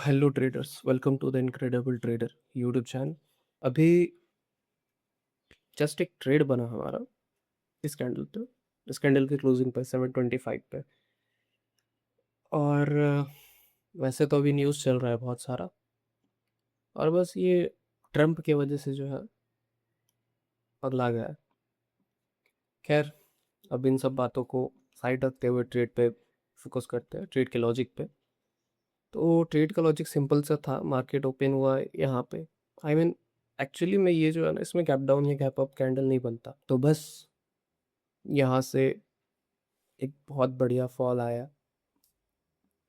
Hello traders, welcome to the incredible trader YouTube channel. अभी just एक trade बना हमारा इस कैंडल पे, इस कैंडल की क्लोजिंग पे 725 पे। और वैसे तो अभी न्यूज़ चल रहा है बहुत सारा, और बस ये ट्रम्प की वजह से जो है पगला गया है। खैर, अब इन सब बातों को साइड रखते हुए ट्रेड पे फोकस करते हैं, ट्रेड के लॉजिक पे। तो ट्रेड का लॉजिक सिंपल सा था, मार्केट ओपन हुआ है यहाँ पे। आई मीन एक्चुअली में ये जो है ना, इसमें गैप डाउन या गैप अप कैंडल नहीं बनता, तो बस यहाँ से एक बहुत बढ़िया फॉल आया।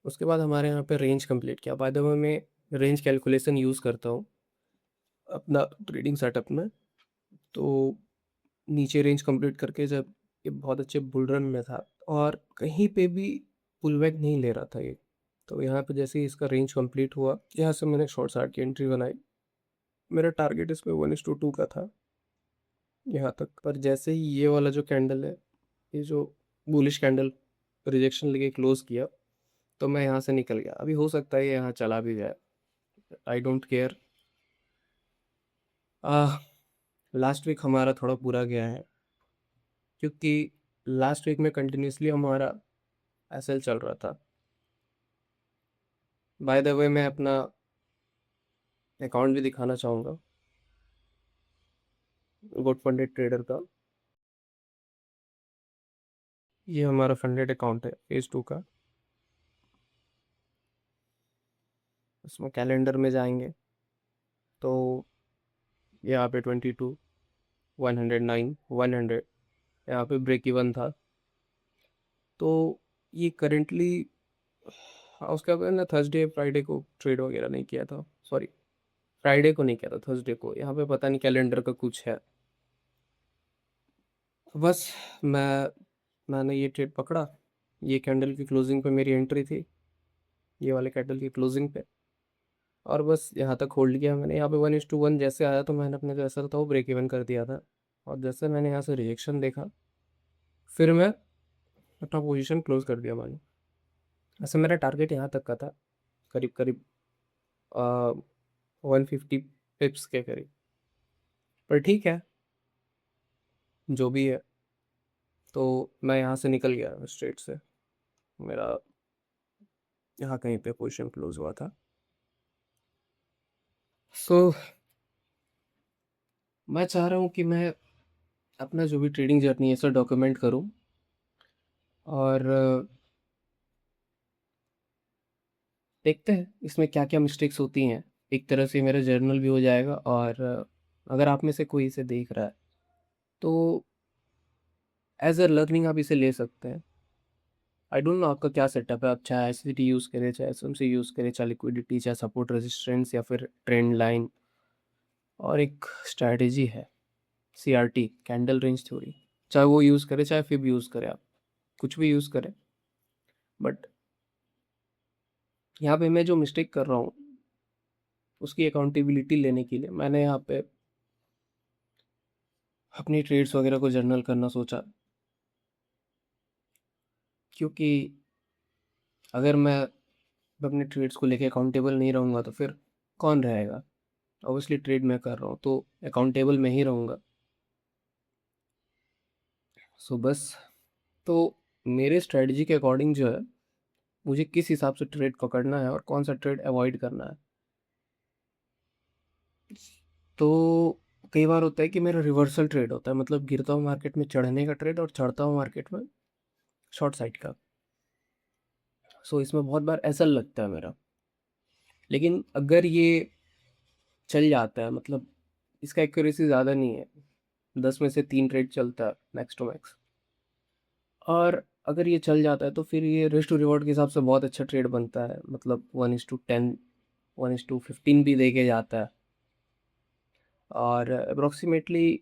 उसके बाद हमारे यहाँ पे रेंज कंप्लीट किया। बाय द वे मैं रेंज कैलकुलेशन यूज़ करता हूँ अपना ट्रेडिंग सेटअप में। तो नीचे रेंज कंप्लीट करके जब ये बहुत अच्छे बुल रन में था और कहीं पे भी पुल बैक नहीं ले रहा था ये, तो यहाँ पे जैसे ही इसका रेंज कंप्लीट हुआ, यहाँ से मैंने शॉर्ट साइड की एंट्री बनाई। मेरा टारगेट इसमें 1:2 का था यहाँ तक, पर जैसे ही ये वाला जो कैंडल है, ये जो बुलिश कैंडल रिजेक्शन लेके क्लोज किया, तो मैं यहाँ से निकल गया। अभी हो सकता है ये यहाँ चला भी जाए, I don't care. Last week हमारा थोड़ा बुरा गया है, क्योंकि लास्ट वीक में कंटिन्यूसली हमारा एसएल चल रहा था। बाय द वे मैं अपना अकाउंट भी दिखाना चाहूँगा, गुड फंडेड ट्रेडर का। ये हमारा फंडेड अकाउंट है फेज 2 का। इसमें कैलेंडर में जाएंगे तो यहाँ पे 22, 109, 100, यहाँ पे ब्रेक इवन था। तो ये करेंटली, हाँ, उसके बाद ना थर्सडे फ्राइडे को ट्रेड वगैरह नहीं किया था, सॉरी फ्राइडे को नहीं किया था, थर्सडे को। यहाँ पे पता नहीं कैलेंडर का कुछ है। बस मैंने ये ट्रेड पकड़ा। ये कैंडल की क्लोजिंग पे मेरी एंट्री थी, ये वाले कैंडल की क्लोजिंग पे, और बस यहाँ तक होल्ड किया मैंने। यहाँ पे 1:1 जैसे आया तो मैंने अपने जो असर था वो ब्रेक इवन कर दिया था। और जैसे मैंने यहाँ से रिजेक्शन देखा, फिर मैं अपना पोजीशन क्लोज कर दिया मैंने। वैसे मेरा टारगेट यहाँ तक का था, करीब करीब 150 पिप्स के करीब, पर ठीक है, जो भी है। तो मैं यहाँ से निकल गया स्ट्रेट से। मेरा यहाँ कहीं पे पोजीशन क्लोज हुआ था। सो मैं चाह रहा हूँ कि मैं अपना जो भी ट्रेडिंग जर्नी है सर डॉक्यूमेंट करूँ, और देखते हैं इसमें क्या क्या मिस्टेक्स होती हैं। एक तरह से मेरा जर्नल भी हो जाएगा, और अगर आप में से कोई इसे देख रहा है तो एज अ लर्निंग आप इसे ले सकते हैं। आई डोंट नो आपका क्या सेटअप है, आप चाहे एससीटी यूज़ करें, चाहे एसएमसी यूज़ करें, चाहे लिक्विडिटी, चाहे सपोर्ट रेजिस्टेंस, या फिर ट्रेंड लाइन। और एक स्ट्रैटेजी है सीआरटी, कैंडल रेंज थ्योरी, चाहे वो यूज़ करें, चाहे फिब यूज़ करें, आप कुछ भी यूज़ करें। बट यहाँ पे मैं जो मिस्टेक कर रहा हूँ उसकी अकाउंटेबिलिटी लेने के लिए मैंने यहाँ पे अपनी ट्रेड्स वगैरह को जर्नल करना सोचा। क्योंकि अगर मैं अपने ट्रेड्स को लेके अकाउंटेबल नहीं रहूँगा तो फिर कौन रहेगा। ऑब्वियसली ट्रेड मैं कर रहा हूँ तो अकाउंटेबल मैं ही रहूँगा। सो बस, तो मेरे स्ट्रेटजी के अकॉर्डिंग जो है, मुझे किस हिसाब से ट्रेड पकड़ना है और कौन सा ट्रेड अवॉइड करना है। तो कई बार होता है कि मेरा रिवर्सल ट्रेड होता है, मतलब गिरता हूँ मार्केट में चढ़ने का ट्रेड, और चढ़ता हूँ मार्केट में शॉर्ट साइड का। सो इसमें बहुत बार ऐसा लगता है मेरा। लेकिन अगर ये चल जाता है, मतलब इसका एक्यूरेसी ज़्यादा नहीं है, 10 में से 3 ट्रेड चलता है मैक्स टू मैक्स, और अगर ये चल जाता है तो फिर ये रिस्क टू रिवॉर्ड के हिसाब से बहुत अच्छा ट्रेड बनता है। मतलब 1:10, 1:15 भी देके जाता है। और अप्रोक्सीमेटली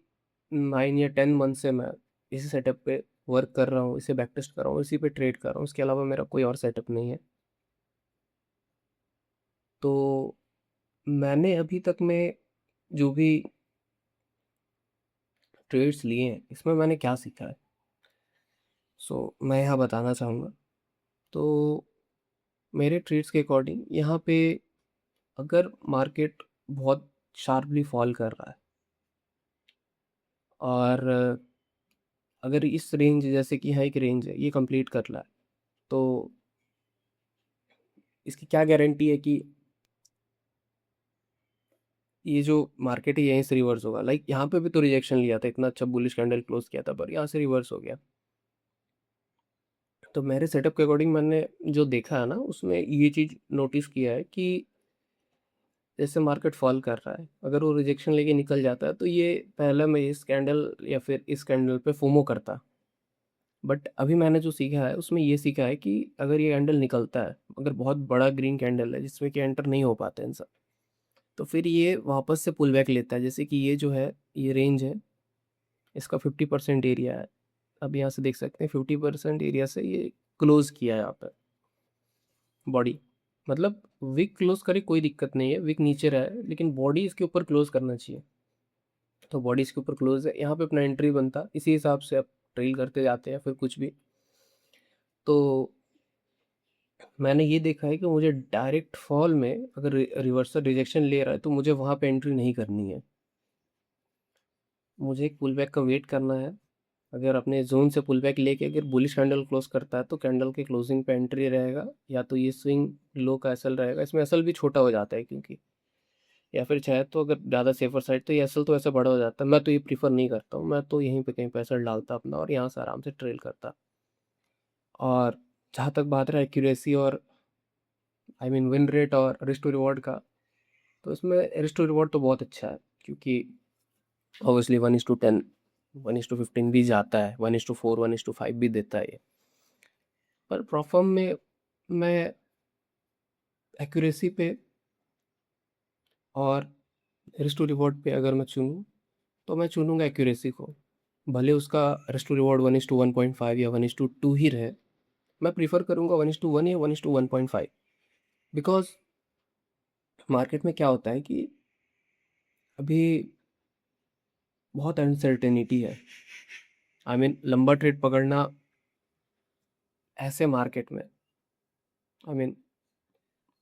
9 या 10 मंथ से मैं इसी सेटअप पे वर्क कर रहा हूँ, इसे बैक टेस्ट कर रहा हूँ, इसी पे ट्रेड कर रहा हूँ। इसके अलावा मेरा कोई और सेटअप नहीं है। तो मैंने अभी तक में जो भी ट्रेड्स लिए हैं, इसमें मैंने क्या सीखा है, मैं यहाँ बताना चाहूँगा। तो मेरे ट्रेड्स के अकॉर्डिंग यहाँ पे अगर मार्केट बहुत शार्पली फॉल कर रहा है और अगर इस रेंज जैसे कि है एक रेंज है ये कंप्लीट कर रहा है, तो इसकी क्या गारंटी है कि ये जो मार्केट है यहीं से रिवर्स होगा। लाइक यहाँ पे भी तो रिजेक्शन लिया था, इतना अच्छा बुलिश कैंडल क्लोज किया था, पर यहाँ से रिवर्स हो गया। तो मेरे सेटअप के अकॉर्डिंग मैंने जो देखा है ना, उसमें ये चीज़ नोटिस किया है कि जैसे मार्केट फॉल कर रहा है, अगर वो रिजेक्शन लेके निकल जाता है तो ये पहले मैं इस कैंडल या फिर इस कैंडल पे फोमो करता। बट अभी मैंने जो सीखा है उसमें ये सीखा है कि अगर ये कैंडल निकलता है, अगर बहुत बड़ा ग्रीन कैंडल है जिसमें कि एंटर नहीं हो पाते इंसान, तो फिर ये वापस से पुल बैक लेता है। जैसे कि ये जो है ये रेंज है, इसका 50% एरिया है। अब यहाँ से देख सकते हैं 50% एरिया से ये क्लोज किया है यहाँ पे बॉडी। मतलब विक क्लोज करे कोई दिक्कत नहीं है, विक नीचे रहे लेकिन बॉडी इसके ऊपर क्लोज करना चाहिए। तो बॉडी इसके ऊपर क्लोज है, यहाँ पे अपना एंट्री बनता, इसी हिसाब से आप ट्रेल करते जाते हैं फिर कुछ भी। तो मैंने ये देखा है कि मुझे डायरेक्ट फॉल में अगर रिवर्सल रिजेक्शन ले रहा है तो मुझे वहाँ पे एंट्री नहीं करनी है, मुझे एक पुल बैक का वेट करना है। अगर अपने जोन से पुल बैक लेके अगर बुलिश कैंडल क्लोज करता है तो कैंडल के क्लोजिंग पे एंट्री रहेगा, या तो ये स्विंग लो का एसएल रहेगा। इसमें एसएल भी छोटा हो जाता है क्योंकि, या फिर चाहे तो अगर ज़्यादा सेफर साइड तो ये एसएल तो ऐसे बड़ा हो जाता है। मैं तो ये प्रीफर नहीं करता हूँ, मैं तो यहीं पे कहीं पे एसएल डालता अपना और यहाँ से आराम से ट्रेल करता। और जहाँ तक बात रहा एक्यूरेसी और आई मीन विन रेट और रिस्क टू रिवॉर्ड का, तो इसमें रिस्क टू रिवॉर्ड तो बहुत अच्छा है क्योंकि ऑब्वियसली 1:10, 1:15 भी जाता है, 1:4, 1:5 भी देता है ये। पर प्रॉफर्म में मैं एक्यूरेसी पे और रिस्क टू रिवॉर्ड पे अगर मैं चुनूँ तो मैं चुनूँगा एक्यूरेसी को। भले उसका रिस्क टू रिवॉर्ड 1:1.5 या 1:2 ही रहे, मैं प्रीफर करूँगा 1:1 या 1:1.5। बिकॉज मार्केट में क्या होता है कि अभी बहुत अनसर्टेनिटी है। आई मीन लंबा ट्रेड पकड़ना ऐसे मार्केट में, आई मीन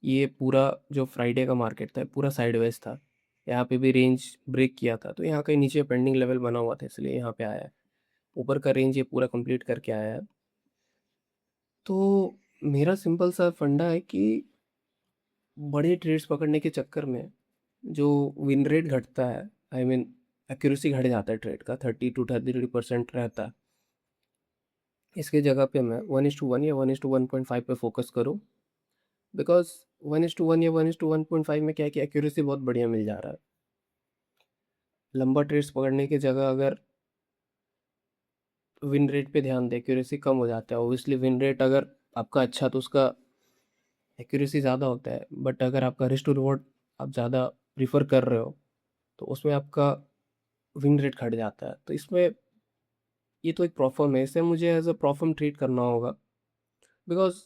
ये पूरा जो फ्राइडे का मार्केट था पूरा साइडवेज था, यहाँ पे भी रेंज ब्रेक किया था तो यहाँ कहीं नीचे पेंडिंग लेवल बना हुआ था इसलिए यहाँ पे आया है। ऊपर का रेंज ये पूरा कंप्लीट करके आया है। तो मेरा सिंपल सा फंडा है कि बड़े ट्रेड्स पकड़ने के चक्कर में जो विन रेट घटता है, आई मीन एक्यूरेसी घट जाता है ट्रेड का, 30 to 33% रहता है। इसके जगह पे मैं 1:1 या 1:1.5 पे फोकस करूँ। बिकॉज 1:1 या 1:1.5 में क्या है कि एक्यूरेसी बहुत बढ़िया मिल जा रहा है। लंबा ट्रेड्स पकड़ने की जगह अगर विन रेट पे ध्यान दें, एक्यूरेसी कम हो जाता है। ओबियसली विन रेट अगर आपका अच्छा तो उसका एक्यूरेसी ज़्यादा होता है, बट अगर आपका रिस्क टू रिवॉर्ड आप ज़्यादा प्रीफर कर रहे हो तो उसमें आपका विन रेट घट जाता है। तो इसमें ये तो एक प्रॉफर्म है, इसे मुझे एज अ प्रॉफर्म ट्रीट करना होगा। बिकॉज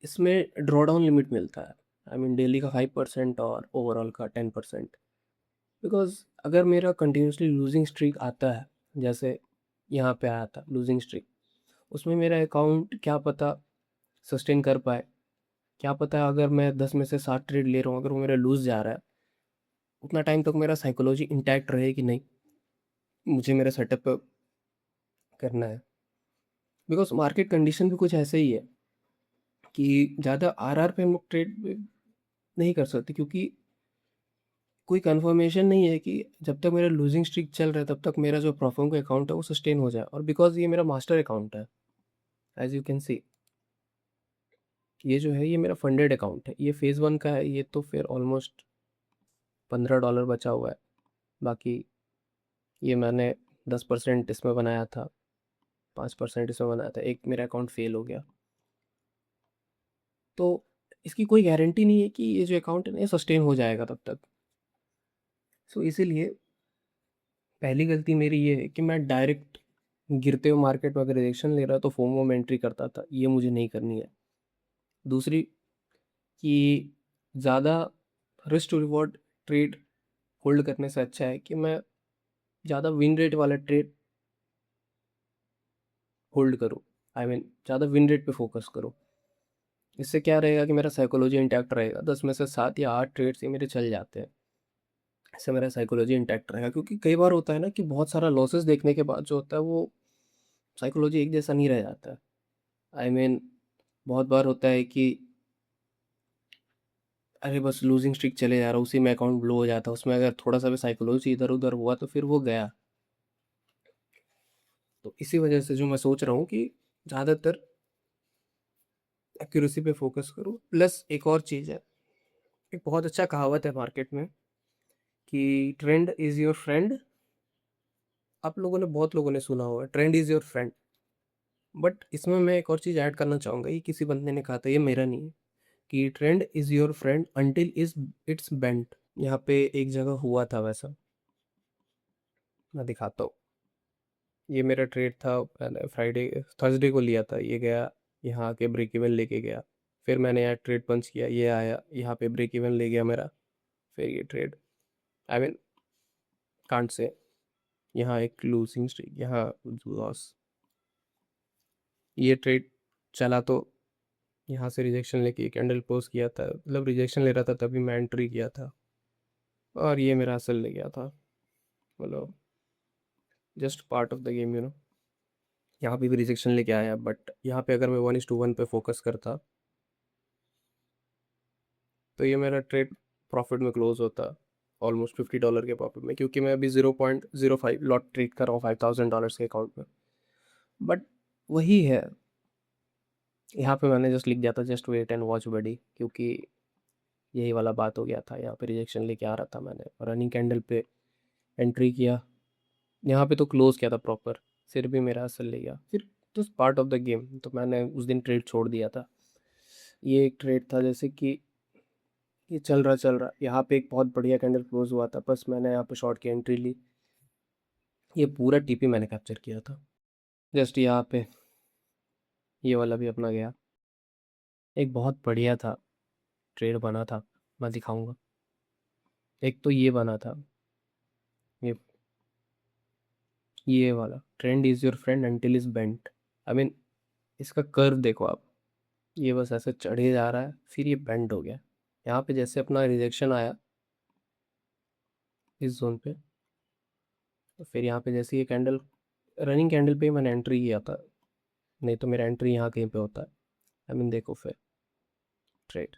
इसमें ड्रॉ डाउन लिमिट मिलता है, आई मीन डेली का 5% और ओवरऑल का 10%। बिकॉज अगर मेरा कंटिन्यूसली लूजिंग स्ट्रीक आता है, जैसे यहाँ पे आया था लूजिंग स्ट्रीक, उसमें मेरा अकाउंट क्या पता सस्टेन कर पाए। क्या पता अगर मैं 10 में से 7 ट्रेड ले रहा हूँ, अगर वो मेरा लूज जा रहा है, उतना टाइम तक मेरा साइकोलॉजी इंटैक्ट रहे कि नहीं, मुझे मेरा सेटअप करना है। बिकॉज मार्केट कंडीशन भी कुछ ऐसे ही है कि ज़्यादा आरआर पे हम लोग ट्रेड नहीं कर सकते, क्योंकि कोई कंफर्मेशन नहीं है कि जब तक मेरा लूजिंग स्ट्रीक चल रहा है तब तक मेरा जो प्रॉफर्म का अकाउंट है वो सस्टेन हो जाए। और बिकॉज ये मेरा मास्टर अकाउंट है, एज यू कैन सी, ये जो है ये मेरा फंडेड अकाउंट है, ये फेज़ 1 का है। ये तो फिर ऑलमोस्ट $15 बचा हुआ है। बाकी ये मैंने 10% इसमें बनाया था, 5% इसमें बनाया था, एक मेरा अकाउंट फेल हो गया। तो इसकी कोई गारंटी नहीं है कि ये जो अकाउंट है ना ये सस्टेन हो जाएगा तब तक। सो इसीलिए पहली गलती मेरी ये है कि मैं डायरेक्ट गिरते हुए मार्केट में अगर रिएक्शन ले रहा तो फोमो में एंट्री करता था, ये मुझे नहीं करनी है। दूसरी कि ज़्यादा risk to reward trade hold करने से अच्छा है कि मैं ज़्यादा विन रेट वाला ट्रेड होल्ड करूँ, आई मीन ज़्यादा विन रेट पे फोकस करूँ। इससे क्या रहेगा कि मेरा साइकोलॉजी इंटैक्ट रहेगा, 10 में से 7 या 8 ट्रेड्स ही मेरे चल जाते हैं। इससे मेरा साइकोलॉजी इंटैक्ट रहेगा, क्योंकि कई बार होता है ना कि बहुत सारा लॉसेस देखने के बाद जो होता है वो साइकोलॉजी एक जैसा नहीं रह जाता है। आई मीन बहुत बार होता है कि अरे बस लूजिंग स्ट्रीक चले जा रहा है, उसी में अकाउंट ब्लो हो जाता है, उसमें अगर थोड़ा सा भी साइकोलॉजी इधर उधर हुआ तो फिर वो गया। तो इसी वजह से जो मैं सोच रहा हूँ कि ज़्यादातर एक्यूरेसी पे फोकस करूँ। प्लस एक और चीज़ है, एक बहुत अच्छा कहावत है मार्केट में कि ट्रेंड इज़ योर फ्रेंड। आप लोगों ने, बहुत लोगों ने सुना होगा trend is your friend. But इसमें मैं एक और चीज़ ऐड करना चाहूँगा, ये किसी बंदे ने कहा था, ये मेरा नहीं है, कि trend is your friend until is it's bent. यहाँ पे एक जगह हुआ था वैसा, मैं दिखाता हूँ। ये मेरा ट्रेड था, मैंने फ्राइडे थर्सडे को लिया था, ये गया यहाँ आके ब्रेक इवन लेके गया। फिर मैंने यहाँ ट्रेड पंच किया, ये आया यहाँ पे ब्रेक इवन ले गया मेरा। फिर ये trade, I mean can't say, यहाँ एक लूजिंग स्ट्रीक, यहाँ लॉस। ये ट्रेड चला तो यहाँ से रिजेक्शन लेके कैंडल क्लोज किया था, मतलब रिजेक्शन ले रहा था तभी मैं एंट्री किया था, और ये मेरा असल ले गया था। मतलब just part of the game, you know. यहाँ पे भी रिजेक्शन लेके आया, बट यहाँ पे अगर मैं 1:1 पे फोकस करता तो ये मेरा ट्रेड प्रॉफिट में क्लोज होता, ऑलमोस्ट $50 के प्रॉफिट में, क्योंकि मैं अभी 0.05 लॉट ट्रेड कर रहा हूँ $5,000 के अकाउंट में। बट वही है, यहाँ पे मैंने जस्ट लिख दिया था जस्ट वेट एंड वॉच बडी, क्योंकि यही वाला बात हो गया था। यहाँ पे रिजेक्शन लेके आ रहा था, मैंने रनिंग कैंडल पे एंट्री किया, यहाँ पे तो क्लोज किया था प्रॉपर, फिर भी मेरा असल ले गया। फिर तो पार्ट ऑफ द गेम, तो मैंने उस दिन ट्रेड छोड़ दिया था। ये एक ट्रेड था जैसे कि ये चल रहा, यहाँ पे एक बहुत बढ़िया कैंडल क्लोज हुआ था, बस मैंने यहाँ पे शॉर्ट की एंट्री ली। ये पूरा टीपी मैंने कैप्चर किया था। जस्ट यहाँ पे ये वाला भी अपना गया, एक बहुत बढ़िया था ट्रेड बना था, मैं दिखाऊंगा। एक तो ये बना था, ये ये वाला trend is your friend until is bent. I mean इसका कर्व देखो आप, ये बस ऐसे चढ़े जा रहा है, फिर ये बेंड हो गया। यहाँ पे जैसे अपना रिजेक्शन आया इस जोन पे, तो फिर यहाँ पे जैसे ये कैंडल, रनिंग कैंडल पे ही मैंने एंट्री किया था, नहीं तो मेरा एंट्री यहाँ कहीं पे होता है। आई मीन देखो फिर ट्रेड,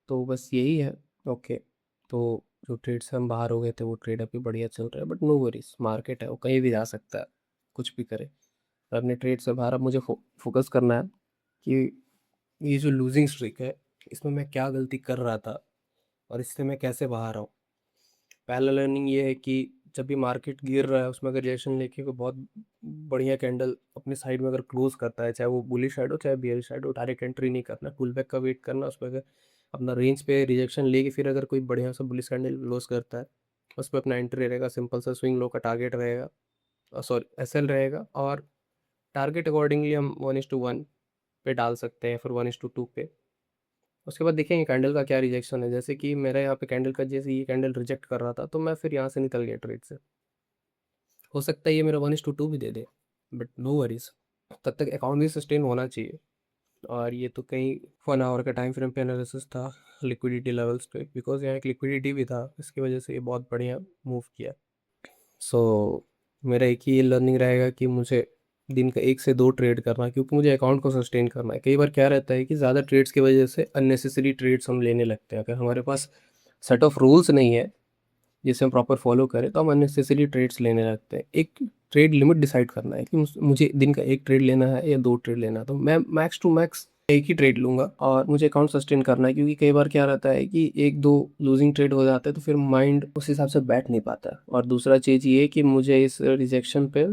तो बस यही है। ओके, तो जो ट्रेड से हम बाहर हो गए थे वो ट्रेड अभी बढ़िया चल रहा है, बट नो वरीज, मार्केट है वो कहीं भी जा सकता है, कुछ भी करे। और अपने ट्रेड से बाहर अब मुझे फोकस करना है कि ये जो लूजिंग स्ट्रिक है इसमें मैं क्या गलती कर रहा था और इससे मैं कैसे बाहर आऊँ। पहला लर्निंग ये है कि जब भी मार्केट गिर रहा है उसमें अगर रिएक्शन लेके कोई बहुत बढ़िया कैंडल अपने साइड में अगर क्लोज करता है, चाहे वो बुलिश साइड हो चाहे बेयरिश साइड हो, डायरेक्ट एंट्री नहीं करना, पुल बैक का वेट करना, उस पर अगर अपना रेंज पे रिजेक्शन लेके फिर अगर कोई बढ़िया सा बुलिश कैंडल क्लोज करता है उस पर अपना एंट्री रहेगा, सिंपल सा स्विंग लो का टारगेट रहेगा, सॉरी एसएल रहेगा, और टारगेट अकॉर्डिंगली हम 1:1 पे डाल सकते हैं, फिर 1:2 पे। उसके बाद देखेंगे कैंडल का क्या रिजेक्शन है, जैसे कि मेरा यहाँ पे कैंडल का जैसे ये कैंडल रिजेक्ट कर रहा था तो मैं फिर यहाँ से निकल गया ट्रेड से। हो सकता है ये मेरा 1:2 भी दे दे, बट नो वरीज, तब तक अकाउंट भी सस्टेन होना चाहिए। और ये तो कहीं 1 आवर का टाइम फ्रेम पे एनालिसिस था लिक्विडिटी लेवल्स पे, बिकॉज यहाँ एक लिक्विडिटी भी था, इसकी वजह से ये बहुत बढ़िया मूव किया। सो मेरा एक ही लर्निंग रहेगा कि मुझे दिन का 1 से 2 ट्रेड करना है, क्योंकि मुझे अकाउंट को सस्टेन करना है। कई बार क्या रहता है कि ज़्यादा ट्रेड्स की वजह से अननेसेसरी ट्रेड्स हम लेने लगते हैं, अगर हमारे पास सेट ऑफ रूल्स नहीं है जिसे हम प्रॉपर फॉलो करें तो हम अननेसेसरी ट्रेड्स लेने लगते हैं। एक ट्रेड लिमिट डिसाइड करना है कि मुझे दिन का 1 ट्रेड लेना है या 2 ट्रेड लेना है, तो मैं मैक्स टू मैक्स एक ही ट्रेड लूँगा और मुझे अकाउंट सस्टेन करना है। क्योंकि कई बार क्या रहता है कि 1-2 लूजिंग ट्रेड हो जाते हैं तो फिर माइंड उस हिसाब से बैठ नहीं पाता है। और दूसरा चीज़ ये कि मुझे इस रिजेक्शन पे,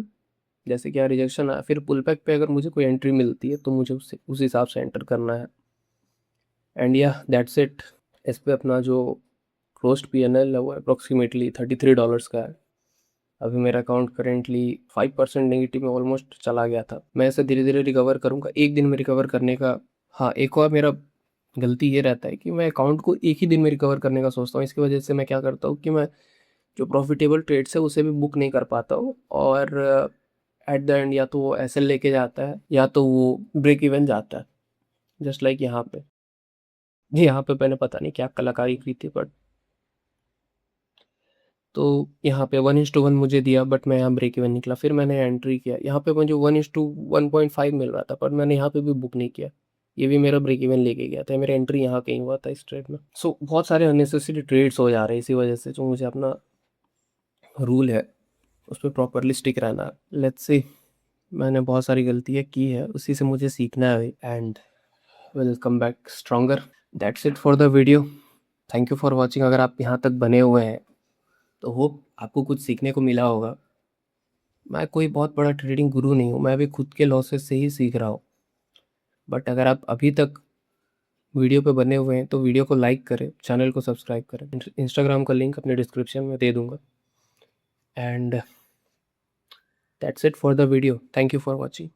जैसे कि यहाँ रिजेक्शन आया, फिर पुल बैक पे अगर मुझे कोई एंट्री मिलती है तो मुझे उस हिसाब से एंटर करना है। एंड या दैट्स इट। इस पे अपना जो क्लोज्ड पीएनएल है वो अप्रोक्सीमेटली $33 का है। अभी मेरा अकाउंट करेंटली 5% नेगेटिव में ऑलमोस्ट चला गया था। मैं इसे धीरे धीरे रिकवर करूँगा, एक दिन में रिकवर करने का। हाँ, एक और मेरा गलती ये रहता है कि मैं अकाउंट को एक ही दिन में रिकवर करने का सोचता हूँ। इसकी वजह से मैं क्या करता हूँ कि मैं जो प्रॉफिटेबल ट्रेड्स है उसे भी बुक नहीं कर पाता हूँ, और एट द एंड या तो वो एसएल लेके जाता है या तो वो ब्रेक इवन जाता है। जस्ट लाइक यहाँ पे। यहाँ पे मैंने पता नहीं क्या कलाकारी की थी, बट तो यहाँ पे 1:1 मुझे दिया, बट मैं यहाँ ब्रेक इवन निकला। फिर मैंने एंट्री किया, यहाँ पे मुझे 1:1.5 मिल रहा था, पर मैंने यहाँ पे भी बुक नहीं किया। ये भी मेरा ब्रेक इवन लेके गया था, मेरा एंट्री यहाँ कहीं हुआ था इस ट्रेड में। सो बहुत सारे अननेसेसरी ट्रेड्स हो जा रहे हैं इसी वजह से, जो मुझे अपना रूल है उस पर प्रॉपरली स्टिक रहना है। लेट्स सी, मैंने बहुत सारी गलतियाँ की है, उसी से मुझे सीखना है and will come back stronger. That's it for the video. Thank you for watching. अगर आप यहाँ तक बने हुए हैं तो होप आपको कुछ सीखने को मिला होगा। मैं कोई बहुत बड़ा ट्रेडिंग गुरु नहीं हूँ, मैं भी खुद के लॉसेस से ही सीख रहा हूँ। बट अगर आप अभी तक वीडियो पे बने हुए हैं तो वीडियो को लाइक करें, चैनल को सब्सक्राइब करें। इंस्टाग्राम का लिंक अपने डिस्क्रिप्शन में दे दूँगा। And that's it for the video. Thank you for watching.